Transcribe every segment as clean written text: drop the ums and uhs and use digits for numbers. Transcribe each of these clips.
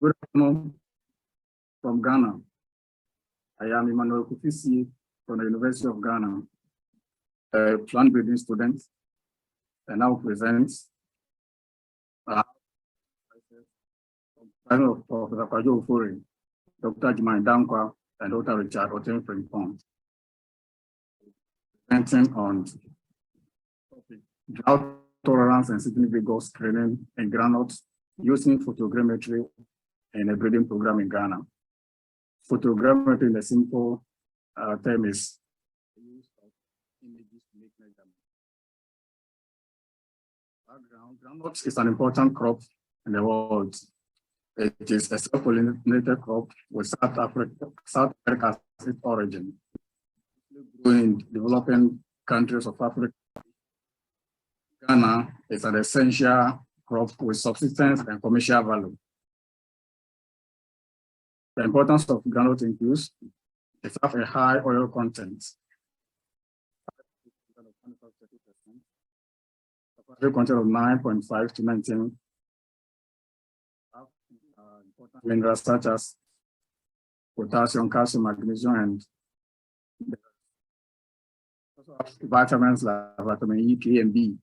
Good afternoon from Ghana. I am Emmanuel Kufisi from the University of Ghana, a plant breeding student, and now present Professor Kwajo Ofori, Dr. Jimai Dankwa, and Dr. Richard Otenfrimpong, presenting on drought tolerance and seedling vigor screening in groundnut using photogrammetry in a breeding program in Ghana. Photogrammetry, in a simple term, is the use of images to make measurements. Groundnut is an important crop in the world. It is a self-pollinated crop with South America as its origin. In developing countries of Africa, Ghana is an essential crop with subsistence and commercial value. The importance of groundnut includes it has a high oil content. The content of 9.5 to 19. Important minerals such as potassium, calcium, magnesium, and also vitamins like vitamin E, K, and B.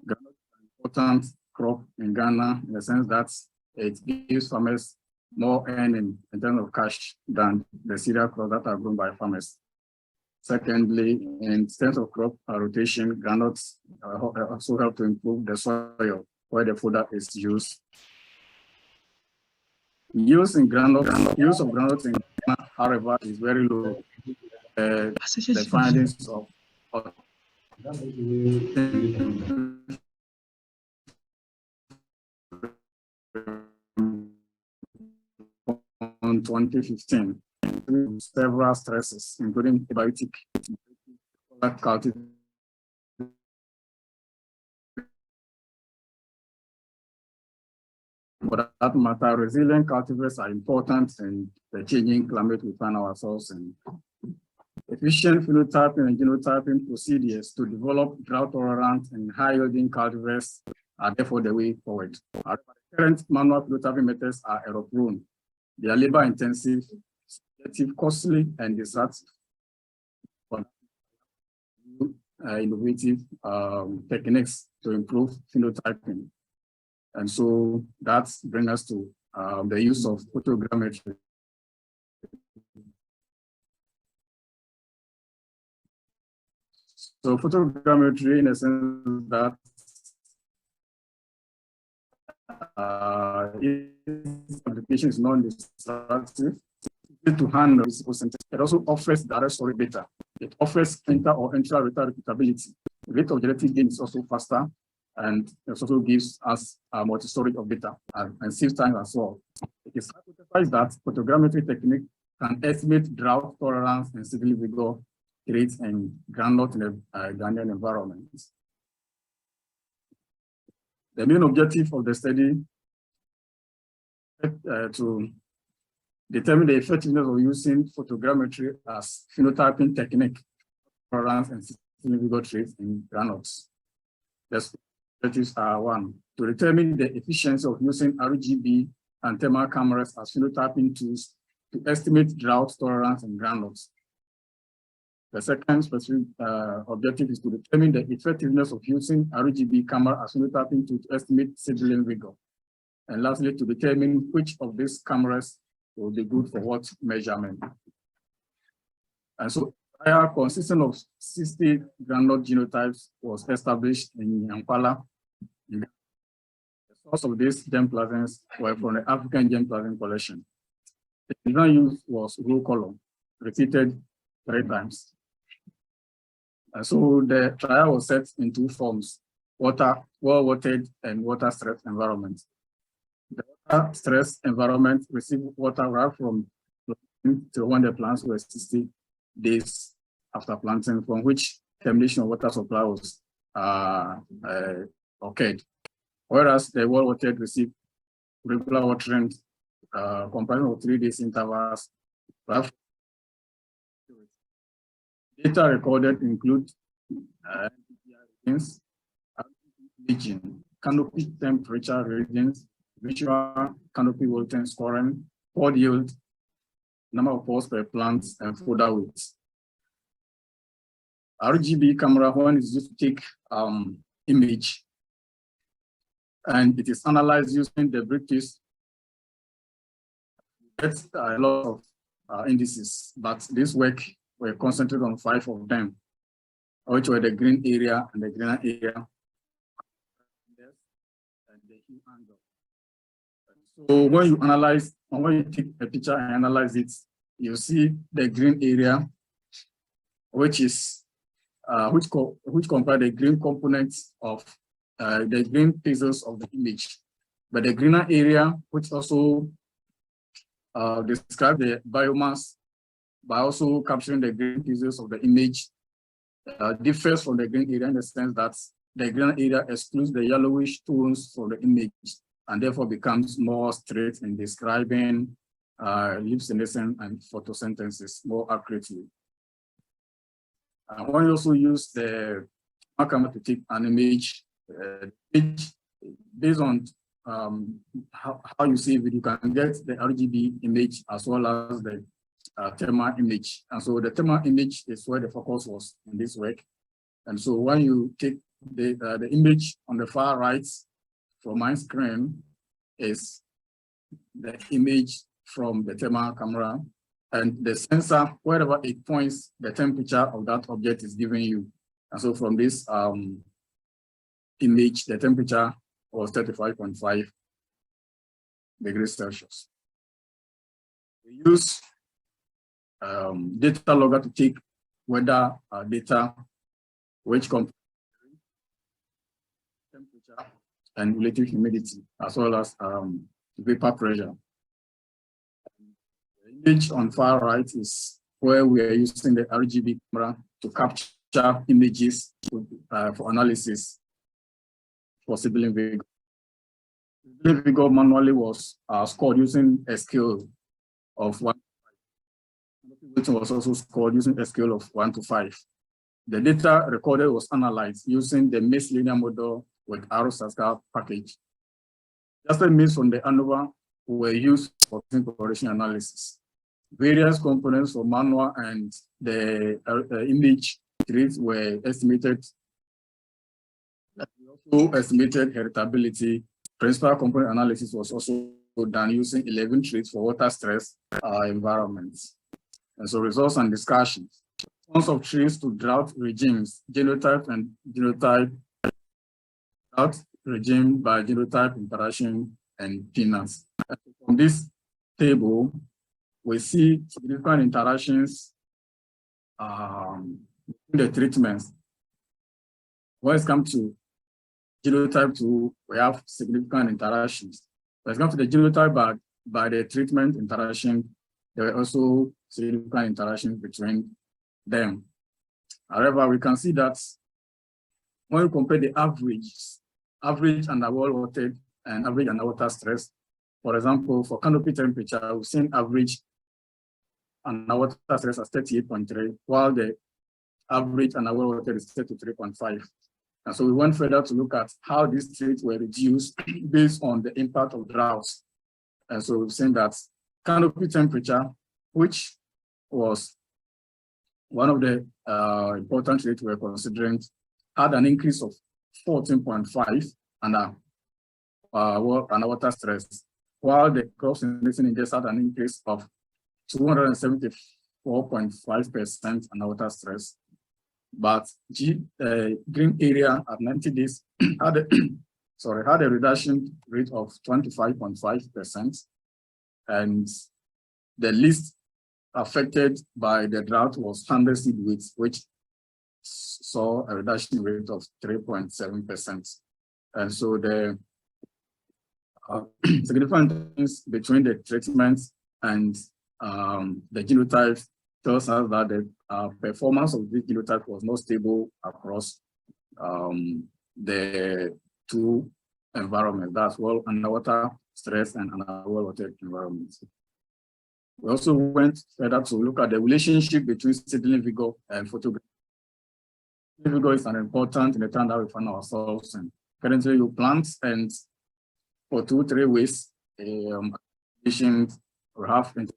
Groundnut is an important crop in Ghana in the sense that it gives farmers more earning in terms of cash than the cereal crops that are grown by farmers. Secondly, in terms of crop rotation, groundnuts also help to improve the soil where the fodder is used. Use of groundnuts in Ghana, however, is very low. The findings of on 2015, several stresses, including abiotic cultivation. For that matter, resilient cultivars are important in the changing climate we find ourselves in. Efficient phenotyping and genotyping procedures to develop drought-tolerant and high-yielding cultivars are therefore the way forward. Our current manual phenotyping methods are error-prone. They are labor-intensive, subjective, costly, and disruptive. Innovative techniques to improve phenotyping. And so that brings us to the use of photogrammetry. So photogrammetry, in a sense that its application is non-destructive to handle visible synthesis. It also offers direct storage data. It offers inter or intra-rotor repeatability. The rate of genetic gain is also faster, and it also gives us a multi-storage of data and saves time as well. It is hypothesized that photogrammetry technique can estimate drought tolerance and seedling vigor traits in groundnut in a Ghanaian environment. The main objective of the study to determine the effectiveness of using photogrammetry as phenotyping technique tolerance and seedling vigor traits in groundnuts. The objectives are: one, to determine the efficiency of using RGB and thermal cameras as phenotyping tools to estimate drought tolerance in groundnuts. The second specific objective is to determine the effectiveness of using RGB camera as phenotyping tool to estimate seedling vigor. And lastly, to determine which of these cameras will be good for what measurement. And so a trial consisting of 60 groundnut genotypes was established in Yampala. The source of these germplasms were from the African germplasm collection. The design used was row column, repeated 3 times. And so the trial was set in 2 forms: well-watered and water-stressed environment. The water-stressed environment received water right from planting to when the plants were 60 days after planting, from which termination of water supply was occurred. Whereas the well-watered received regular watering comprising of 3 days intervals. Data recorded include readings, canopy temperature readings, visual canopy wilting scoring, pod yield, number of pods per plant, and fodder weight. RGB camera, when it's used to take image, and it is analyzed using the British. That's a lot of indices, but this work we're concentrated on 5 of them, which were the green area and the greener area, and the hue angle. So when you analyze, when you take a picture and analyze it, you see the green area, which is which comprise the green components of the green pixels of the image. But the greener area, which also describe the biomass by also capturing the green pixels of the image, differs from the green area in the sense that the green area excludes the yellowish tones from the image and therefore becomes more straight in describing luminescence and photosynthesis more accurately. When you also use the camera to take an image, based on how you see it, you can get the RGB image as well as the thermal image. And so the thermal image is where the focus was in this work. And so when you take the image on the far right from my screen is the image from the thermal camera, and the sensor, wherever it points, the temperature of that object is giving you. And so from this image, the temperature was 35.5 degrees Celsius. We use data logger to take weather data, which compares temperature and relative humidity, as well as vapor pressure. The image on far right is where we are using the RGB camera to capture images for analysis for Seedling Vigor. Seedling Vigor manually was scored using a scale of 1 to 5. It was also scored using a scale of 1 to 5. The data recorded was analyzed using the mixed linear model with APRES package. Just the means from the ANOVA were used for correlation analysis. Various components for manual and the image trees were estimated. We also estimated heritability. Principal component analysis was also done using 11 trees for water stress environments. And so results and discussions. Response of trees to drought regimes, genotype and genotype, drought regime by genotype interaction and peanuts. From this table, we see significant interactions in the treatments. When it comes to genotype 2, we have significant interactions. When it comes to the genotype by the treatment interaction, there were also significant interactions between them. However, we can see that when we compare the average underwater water and average underwater stress, for example, for canopy temperature, we've seen average underwater stress as 38.3, while the average underwater water is 33.5. And so we went further to look at how these traits were reduced based on the impact of droughts. And so we've seen that canopy temperature, which was one of the important traits we're considering, had an increase of 14.5 underwater stress, while the cross indexing index had an increase of 274.5% underwater stress. But green area at 90 days had a reduction rate of 25.5%, and the least affected by the drought was 100 seed weights, which saw a reduction rate of 3.7%. And so the significant difference between the treatments and the genotype tells us that the performance of this genotype was not stable across the two environments, that's well underwater stress and underwater environments. We also went further to look at the relationship between Seedling Vigor and photogrammetry. Vigor is an important in the time that we find ourselves in. Currently, you plant and for 2-3 weeks. Patient will have if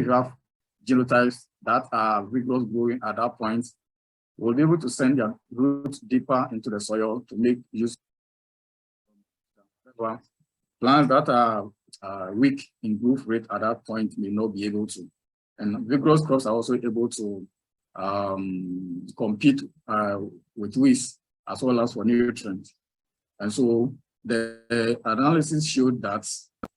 you have genotypes that are vigorous growing at that point, we'll be able to send their roots deeper into the soil to make use of plants that are weak in growth rate at that point may not be able to. And vigorous crops are also able to compete with weeds as well as for nutrients. And so the analysis showed that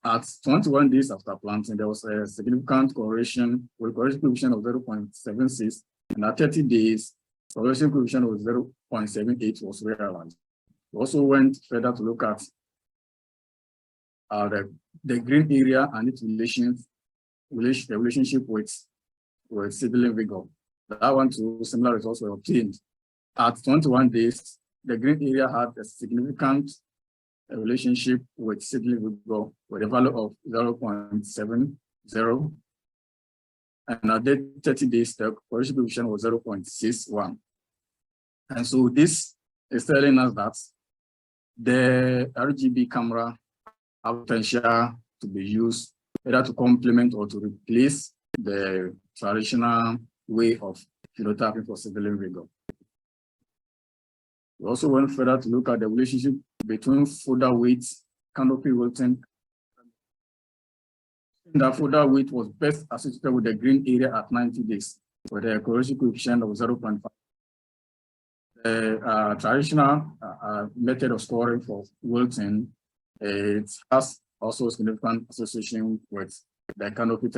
at 21 days after planting, there was a significant correlation with correlation coefficient of 0.76, and at 30 days, correlation coefficient of 0.78 was realized. We also went further to look at the green area and its relationship with seedling vigor. That one too, similar results were obtained. At 21 days, the green area had a significant relationship with seedling vigor with a value of 0.70, and at 30 days, the correlation coefficient was 0.61. And so this is telling us that the RGB camera has potential to be used either to complement or to replace the traditional way of phenotyping for seedling vigor. We also went further to look at the relationship between fodder weight, canopy wilting. The fodder weight was best associated with the green area at 90 days, with a correlation coefficient of 0.5. The traditional method of scoring for wilting, it has also significant association with the canopy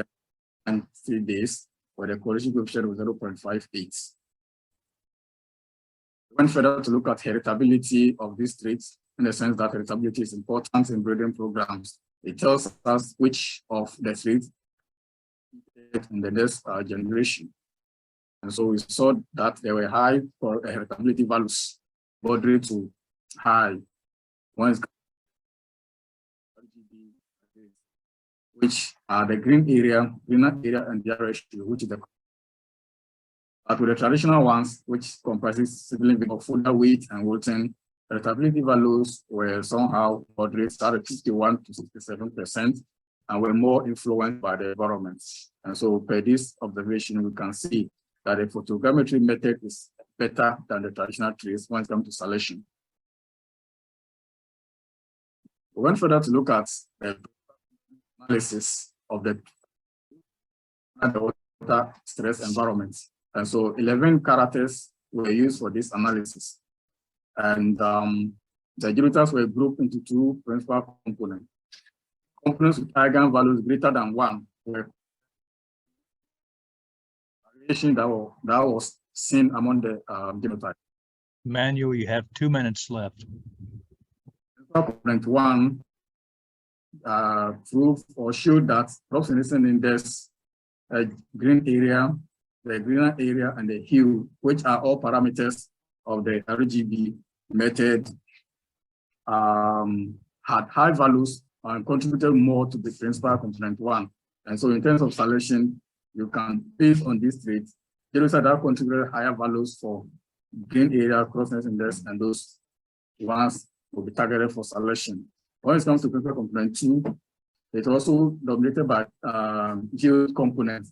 90 days, with a correlation coefficient of 0.58. We went further to look at heritability of these traits, in the sense that heritability is important in breeding programs. It tells us which of the traits in the next generation. And so we saw that there were high for heritability values, moderate to high, which are the green area, greener area, and the ratio, which is the. But with the traditional ones, which comprises seedling vigor, fodder weight, and wilting, heritability values were somehow moderate, started 51 to 67%, and were more influenced by the environment. And so, per this observation, we can see that the photogrammetry method is better than the traditional traits when it comes to selection. We went further to look at the analysis of the water stress environment. And so 11 characters were used for this analysis. And the genotypes were grouped into two principal components. Components with eigenvalues greater than 1 were variation that was seen among the genotypes. Manuel, you have 2 minutes left. Component 1 proved or showed that crop senescence index, green area, the greener area, and the hue, which are all parameters of the RGB method, had high values and contributed more to the principal component 1. And so in terms of selection, you can, based on this trait, genotypes that contributed higher values for green area, crop senescence index, and those ones will be targeted for selection. When it comes to principal component 2, it's also dominated by yield components.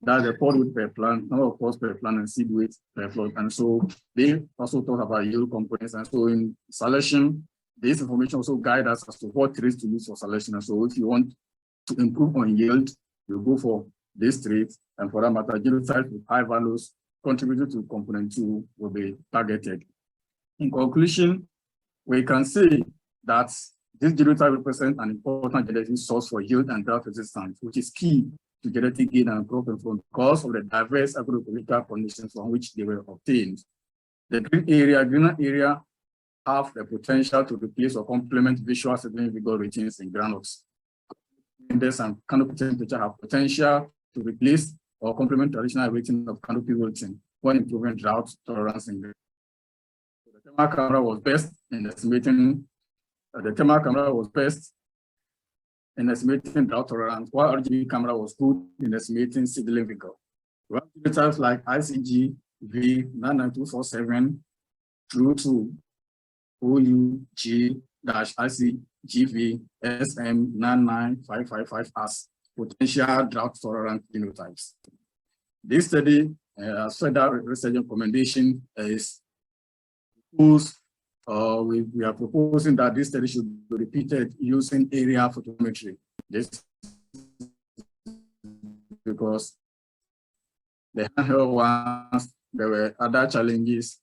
That's the pod weight per plant, number of pods per plant, and seed weight per plot. And so they also talk about yield components. And so in selection, this information also guides us as to what traits to use for selection. And so if you want to improve on yield, you go for this trait. And for that matter, genotypes with high values contributed to component 2 will be targeted. In conclusion, we can say that this genotype represents an important genetic source for yield and drought resistance, which is key to genetic gain and crop improvement because of the diverse agroecological conditions from which they were obtained. The greener area have the potential to replace or complement visual seedling vigor ratings in granules. Index and canopy temperature have potential to replace or complement traditional rating of canopy wilting when improving drought tolerance in granules. The thermal camera was best in estimating drought tolerance, while RGB camera was good in estimating seedling vigor. Genotypes like ICG, V, 99247, through to OU, G, ICGV SM99555 as potential drought tolerant phenotypes. This study, as further research recommendation, is we are proposing that this study should be repeated using area photogrammetry. This because the handheld ones, there were other challenges,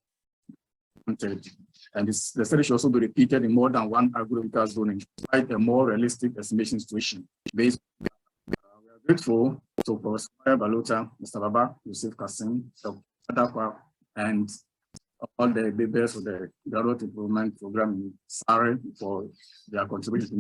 and the study should also be repeated in more than one agricultural zoning, to provide a more realistic estimation situation. Based, we are grateful to Professor Balota, Mr. Baba, Yusuf Kassim, Dr. Adakwa, and all the members of the Graduate Improvement Program in SARE for their contribution to